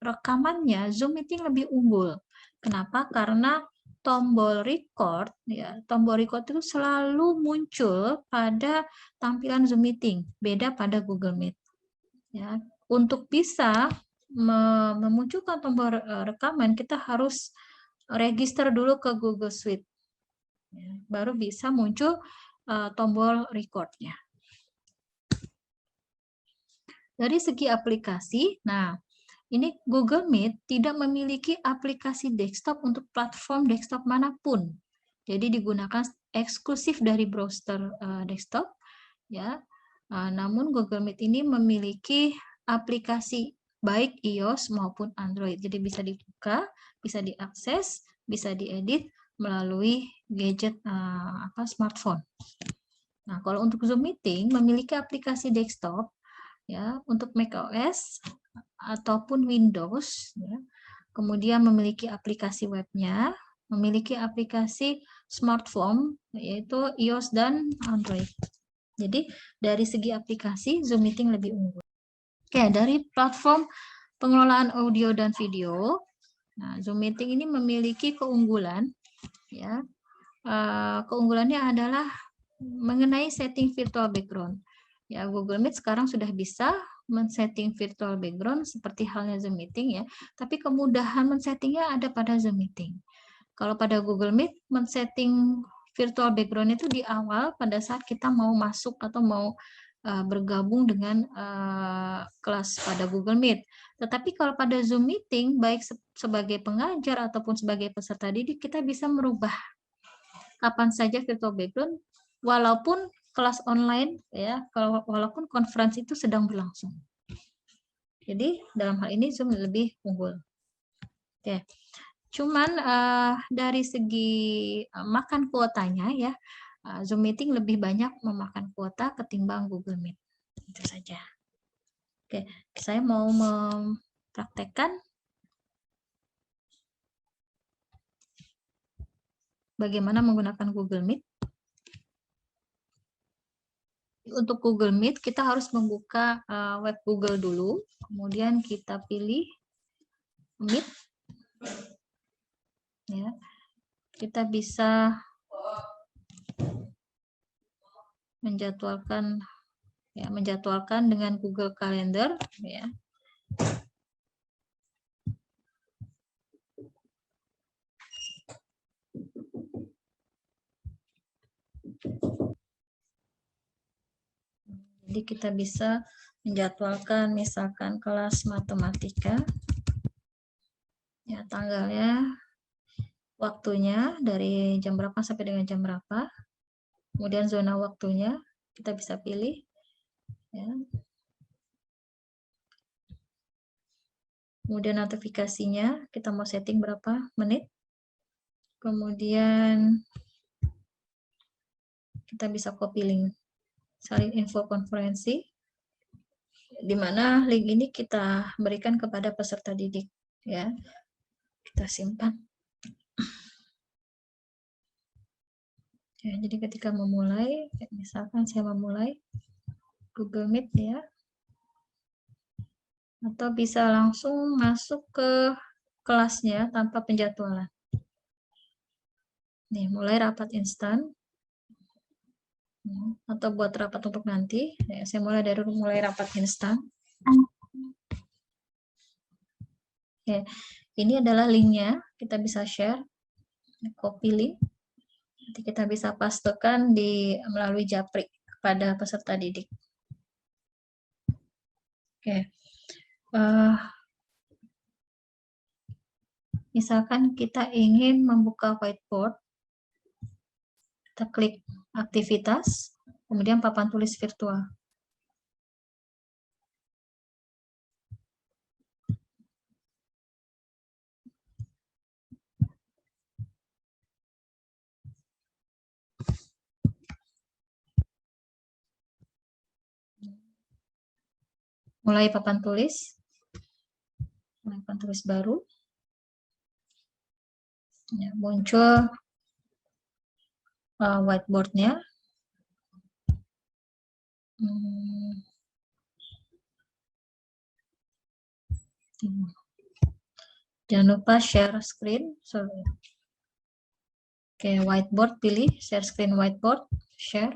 rekamannya, Zoom Meeting lebih unggul. Kenapa? Karena tombol record itu selalu muncul pada tampilan Zoom Meeting, beda pada Google Meet. Ya, untuk bisa memunculkan tombol rekaman, kita harus register dulu ke Google Suite, ya, baru bisa muncul tombol recordnya. Dari segi aplikasi, nah ini Google Meet tidak memiliki aplikasi desktop untuk platform desktop manapun. Jadi digunakan eksklusif dari browser desktop, ya. Namun Google Meet ini memiliki aplikasi baik iOS maupun Android. Jadi bisa dibuka, bisa diakses, bisa diedit melalui gadget smartphone. Nah, kalau untuk Zoom Meeting memiliki aplikasi desktop ya untuk macOS ataupun Windows ya. Kemudian memiliki aplikasi webnya, memiliki aplikasi smartphone yaitu iOS dan Android. Jadi dari segi aplikasi Zoom Meeting lebih unggul. Oke, dari platform pengelolaan audio dan video, nah Zoom Meeting ini memiliki keunggulan ya. Keunggulannya adalah mengenai setting virtual background. Ya, Google Meet sekarang sudah bisa men-setting virtual background seperti halnya Zoom Meeting ya, tapi kemudahan men-settingnya ada pada Zoom Meeting. Kalau pada Google Meet, men-setting virtual background itu di awal pada saat kita mau masuk atau mau bergabung dengan kelas pada Google Meet. Tetapi kalau pada Zoom Meeting, baik sebagai pengajar ataupun sebagai peserta didik, kita bisa merubah kapan saja virtual background, walaupun kelas online ya, walaupun konferensi itu sedang berlangsung. Jadi dalam hal ini Zoom lebih unggul. Oke. Cuman dari segi makan kuotanya ya, Zoom Meeting lebih banyak memakan kuota ketimbang Google Meet. Itu saja. Oke, saya mau mempraktekkan bagaimana menggunakan Google Meet. Untuk Google Meet, kita harus membuka web Google dulu, kemudian kita pilih Meet. Ya, kita bisa menjadwalkan dengan Google Calendar, ya. Jadi kita bisa menjadwalkan misalkan kelas matematika, ya tanggalnya, waktunya dari jam berapa sampai dengan jam berapa. Kemudian zona waktunya kita bisa pilih. Ya. Kemudian notifikasinya kita mau setting berapa menit. Kemudian kita bisa copy link salin info konferensi, di mana link ini kita berikan kepada peserta didik. Ya, kita simpan. Ya, jadi ketika memulai, misalkan saya memulai Google Meet ya, atau bisa langsung masuk ke kelasnya tanpa penjadwalan. Nih, mulai rapat instan. Atau buat rapat untuk nanti. Ya, saya mulai dari rapat instan. Oke, ini adalah linknya. Kita bisa share, copy link. Nanti kita bisa pastekan melalui Japri kepada peserta didik. Oke. Misalkan kita ingin membuka whiteboard, kita klik aktivitas, kemudian papan tulis virtual. Mulai papan tulis baru. Ya, muncul whiteboard-nya. Jangan lupa share screen. Oke, whiteboard pilih, share screen whiteboard, share.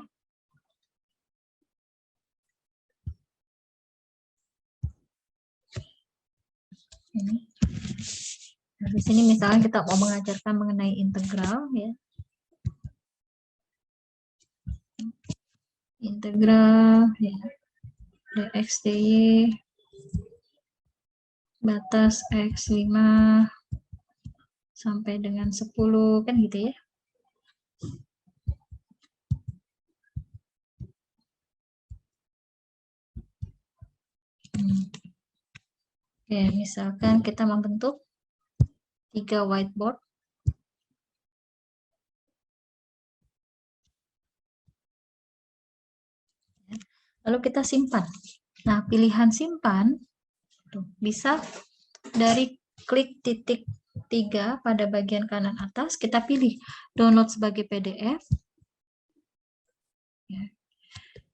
Ini. Nah, di sini misalnya kita mau mengajarkan mengenai integral ya. Integral ya, dx dy batas x5 sampai dengan 10 kan gitu ya. Oke, misalkan kita membentuk 3 whiteboard. Lalu kita simpan. Nah, pilihan simpan bisa dari klik titik 3 pada bagian kanan atas, kita pilih download sebagai PDF. Ya.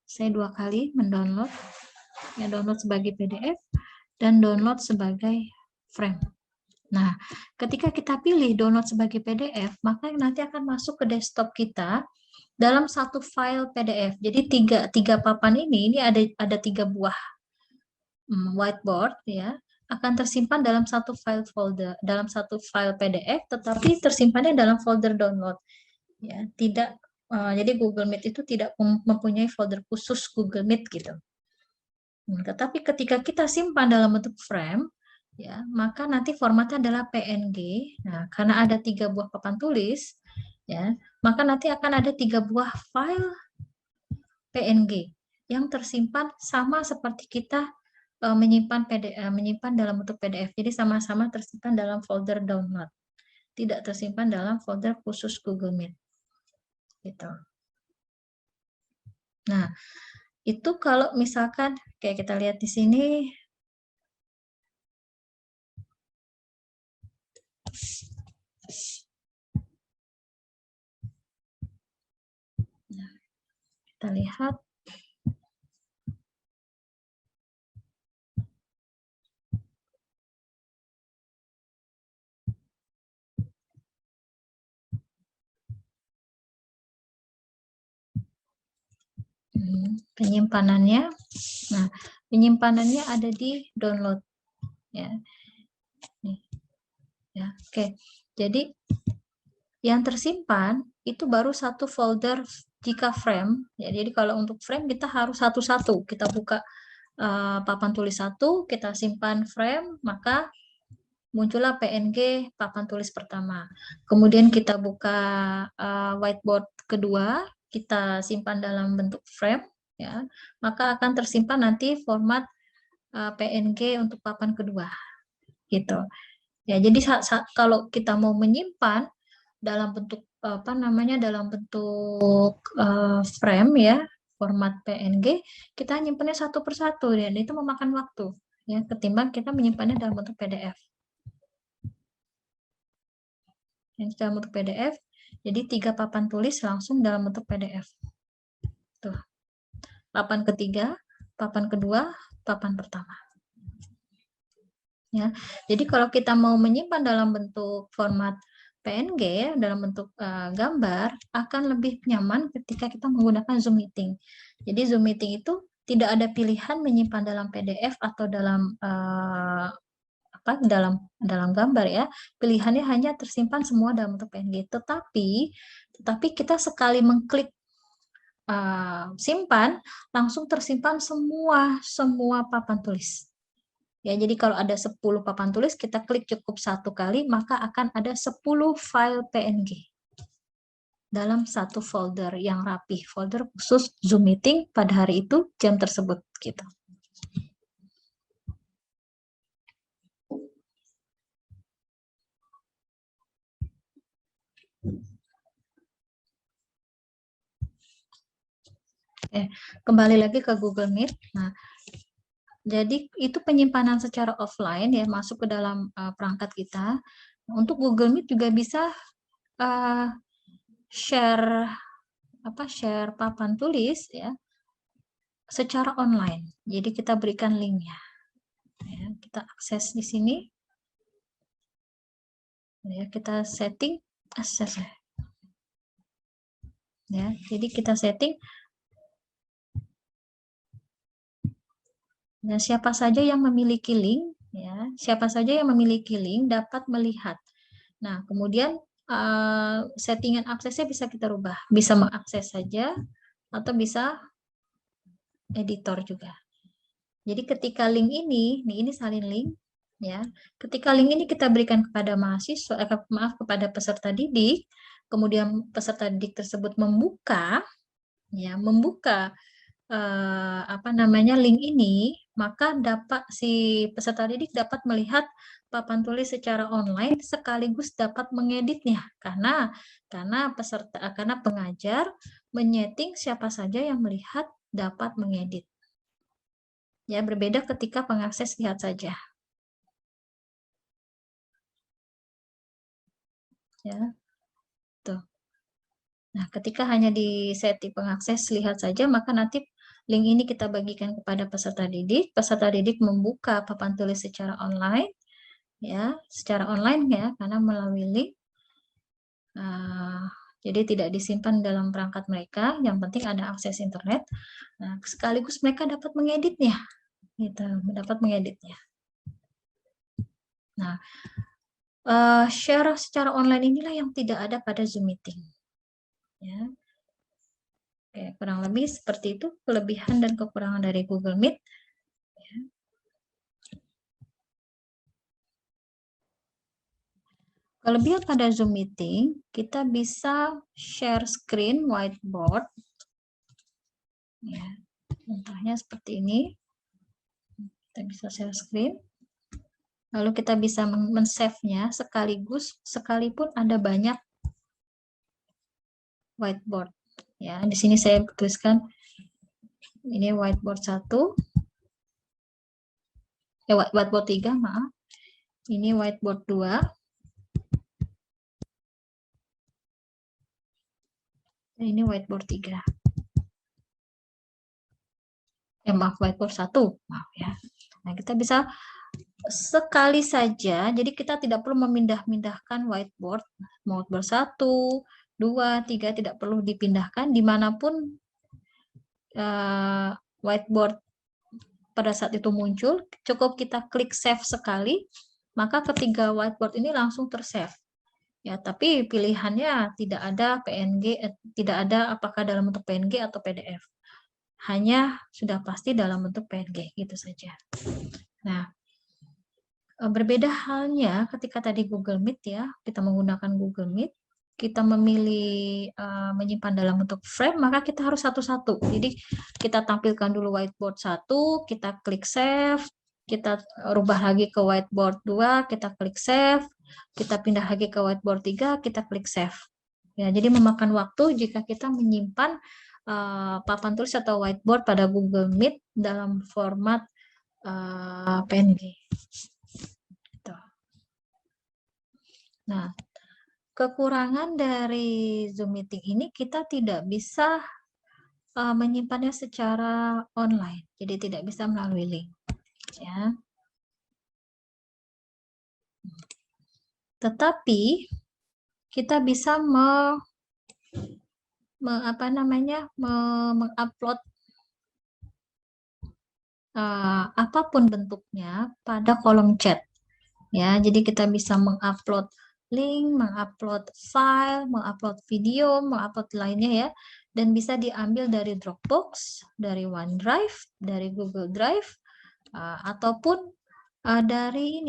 Saya 2 kali mendownload, ya, download sebagai PDF dan download sebagai frame. Nah, ketika kita pilih download sebagai PDF, maka nanti akan masuk ke desktop kita dalam satu file PDF. Jadi tiga papan ini ada 3 buah whiteboard ya, akan tersimpan dalam satu file PDF, tetapi tersimpannya dalam folder download. Ya, tidak jadi Google Meet itu tidak mempunyai folder khusus Google Meet gitu. Tetapi ketika kita simpan dalam bentuk frame, ya, maka nanti formatnya adalah PNG. Nah, karena ada 3 buah papan tulis, ya, maka nanti akan ada 3 buah file PNG yang tersimpan sama seperti kita menyimpan dalam bentuk PDF. Jadi sama-sama tersimpan dalam folder download, tidak tersimpan dalam folder khusus Google Meet. Gitu. Nah, itu kalau misalkan kayak kita lihat di sini. Nah, kita lihat. Penyimpanannya. Nah, penyimpanannya ada di download. Ya. Nih. Ya, oke. Jadi yang tersimpan itu baru satu folder jika frame. Ya, jadi kalau untuk frame kita harus satu-satu. Kita buka papan tulis 1, kita simpan frame, maka muncullah PNG papan tulis pertama. Kemudian kita buka whiteboard kedua, kita simpan dalam bentuk frame, ya, maka akan tersimpan nanti format PNG untuk papan kedua, gitu. Ya, jadi kalau kita mau menyimpan dalam bentuk dalam bentuk frame, ya, format PNG, kita nyimpannya satu persatu, dan itu memakan waktu, ya, ketimbang kita menyimpannya dalam bentuk PDF. Yang dalam bentuk PDF, jadi 3 papan tulis langsung dalam bentuk PDF. Tuh, papan ketiga, papan kedua, papan pertama. Ya, jadi kalau kita mau menyimpan dalam bentuk format PNG, dalam bentuk gambar, akan lebih nyaman ketika kita menggunakan Zoom Meeting. Jadi Zoom Meeting itu tidak ada pilihan menyimpan dalam PDF atau dalam dalam gambar, ya. Pilihannya hanya tersimpan semua dalam bentuk PNG. Tetapi kita sekali mengklik simpan, langsung tersimpan semua papan tulis. Ya, jadi kalau ada 10 papan tulis, kita klik cukup 1 kali, maka akan ada 10 file PNG dalam satu folder yang rapi, folder khusus Zoom Meeting pada hari itu, jam tersebut, gitu. Kembali lagi ke Google Meet. Nah, jadi itu penyimpanan secara offline, ya, masuk ke dalam perangkat kita. Untuk Google Meet juga bisa share papan tulis, ya, secara online. Jadi kita berikan linknya. Ya, kita akses di sini. Ya, kita setting akses. Ya, jadi kita setting. Nah, siapa saja yang memiliki link, ya, siapa saja yang memiliki link dapat melihat. Nah, kemudian settingan aksesnya bisa kita rubah, bisa mengakses saja atau bisa editor juga. Jadi ketika link ini salin link, ya. Ketika link ini kita berikan kepada mahasiswa, kepada peserta didik, kemudian peserta didik tersebut membuka, ya, link ini, maka si peserta didik dapat melihat papan tulis secara online sekaligus dapat mengeditnya, karena pengajar menyeting siapa saja yang melihat dapat mengedit. Ya, berbeda ketika pengakses lihat saja. Ya. Tuh. Nah, ketika hanya di setting pengakses lihat saja, maka nanti link ini kita bagikan kepada peserta didik membuka papan tulis secara online, ya, karena melalui link. Jadi tidak disimpan dalam perangkat mereka, yang penting ada akses internet. Nah, sekaligus mereka dapat mengeditnya, gitu, Nah, share secara online inilah yang tidak ada pada Zoom Meeting. Ya. Oke, kurang lebih seperti itu kelebihan dan kekurangan dari Google Meet. Ya. Kelebihan pada Zoom Meeting, kita bisa share screen whiteboard. Ya, contohnya seperti ini. Kita bisa share screen. Lalu kita bisa men-save-nya sekalipun ada banyak whiteboard. Ya, di sini saya tuliskan ini whiteboard 1. Whiteboard 3, maaf. Ini whiteboard 2. Dan ini whiteboard 3. Maaf, whiteboard 1. Maaf, ya. Nah, kita bisa sekali saja, jadi kita tidak perlu memindah-mindahkan whiteboard 1, 2, 3, tidak perlu dipindahkan dimanapun whiteboard pada saat itu muncul, cukup kita klik save sekali, maka ketiga whiteboard ini langsung tersave. Ya, tapi pilihannya tidak ada PNG, tidak ada apakah dalam bentuk PNG atau PDF. Hanya sudah pasti dalam bentuk PNG, gitu saja. Nah, berbeda halnya ketika tadi Google Meet, ya, kita menggunakan Google Meet. kita memilih menyimpan dalam bentuk frame, maka kita harus satu-satu. Jadi kita tampilkan dulu whiteboard 1, kita klik save, kita rubah lagi ke whiteboard 2, kita klik save, kita pindah lagi ke whiteboard 3, kita klik save. Ya, jadi memakan waktu jika kita menyimpan papan tulis atau whiteboard pada Google Meet dalam format PNG. Gitu. Nah, kekurangan dari Zoom Meeting ini kita tidak bisa menyimpannya secara online, jadi tidak bisa melalui link. Ya. Tetapi kita bisa mengupload apapun bentuknya pada kolom chat. Ya, jadi kita bisa mengupload link, mengupload file, mengupload video, mengupload lainnya ya, dan bisa diambil dari Dropbox, dari OneDrive, dari Google Drive, ataupun dari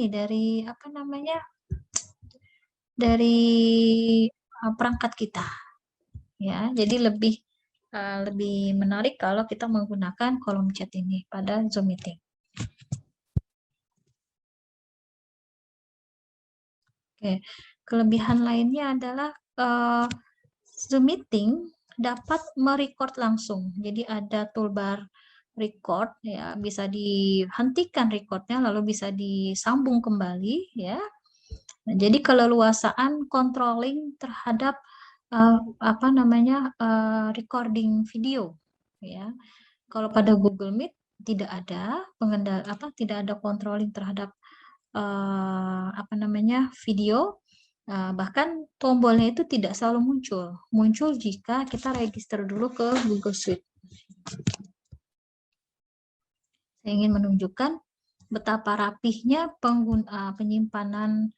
perangkat kita. Ya, jadi lebih menarik kalau kita menggunakan kolom chat ini pada Zoom Meeting. Oke, kelebihan lainnya adalah Zoom Meeting dapat merecord langsung. Jadi ada toolbar record, ya, bisa dihentikan recordnya lalu bisa disambung kembali, ya. Nah, jadi keleluasaan controlling terhadap recording video, ya. Kalau pada Google Meet tidak ada tidak ada controlling terhadap video, bahkan tombolnya itu tidak selalu muncul jika kita register dulu ke Google Suite. Saya ingin menunjukkan betapa rapihnya penyimpanan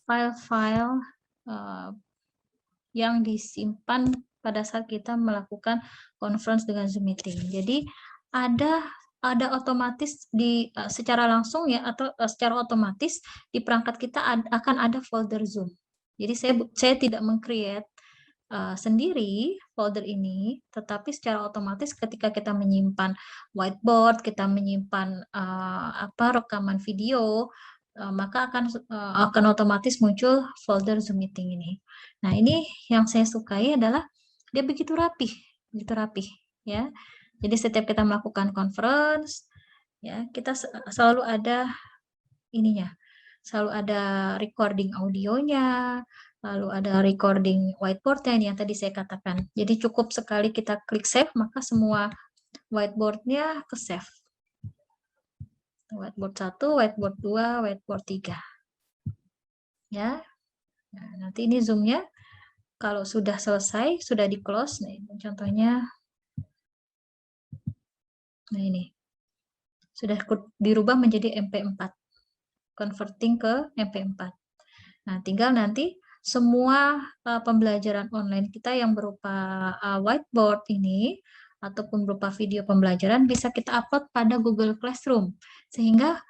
file-file yang disimpan pada saat kita melakukan conference dengan Zoom Meeting. Jadi ada otomatis secara langsung ya, atau secara otomatis di perangkat kita akan ada folder Zoom. Jadi saya tidak meng-create sendiri folder ini, tetapi secara otomatis ketika kita menyimpan whiteboard, kita menyimpan rekaman video, maka akan otomatis muncul folder Zoom Meeting ini. Nah, ini yang saya sukai adalah dia begitu rapih ya. Jadi setiap kita melakukan conference, ya, kita selalu ada selalu ada recording audionya, lalu ada recording whiteboard-nya yang tadi saya katakan. Jadi cukup sekali kita klik save, maka semua whiteboard-nya ke save. Whiteboard 1, whiteboard 2, whiteboard 3. Ya. Nah, nanti ini zoom-nya kalau sudah selesai, sudah di-close, nah ini contohnya. Nah, ini sudah dirubah menjadi MP4. Converting ke MP4. Nah, tinggal nanti semua pembelajaran online kita yang berupa whiteboard ini ataupun berupa video pembelajaran bisa kita upload pada Google Classroom, sehingga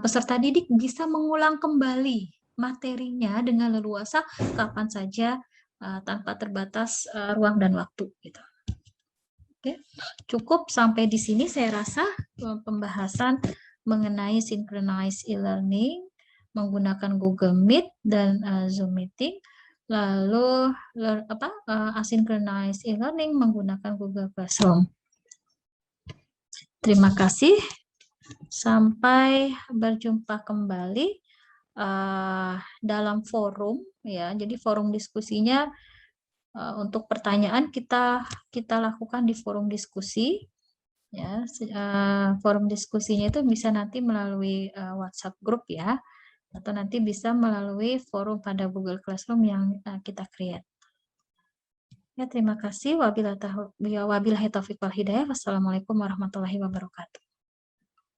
peserta didik bisa mengulang kembali materinya dengan leluasa kapan saja tanpa terbatas ruang dan waktu. Gitu. Oke, cukup sampai di sini saya rasa pembahasan mengenai synchronized e-learning menggunakan Google Meet dan Zoom Meeting, lalu asynchronized e-learning menggunakan Google Classroom. Terima kasih. Sampai berjumpa kembali dalam forum, ya. Jadi forum diskusinya untuk pertanyaan kita lakukan di forum diskusi. Ya, forum diskusinya itu bisa nanti melalui WhatsApp group ya, atau nanti bisa melalui forum pada Google Classroom yang kita create. Ya, terima kasih. Wabillahi taufiq wal hidayah. Wassalamualaikum warahmatullahi wabarakatuh.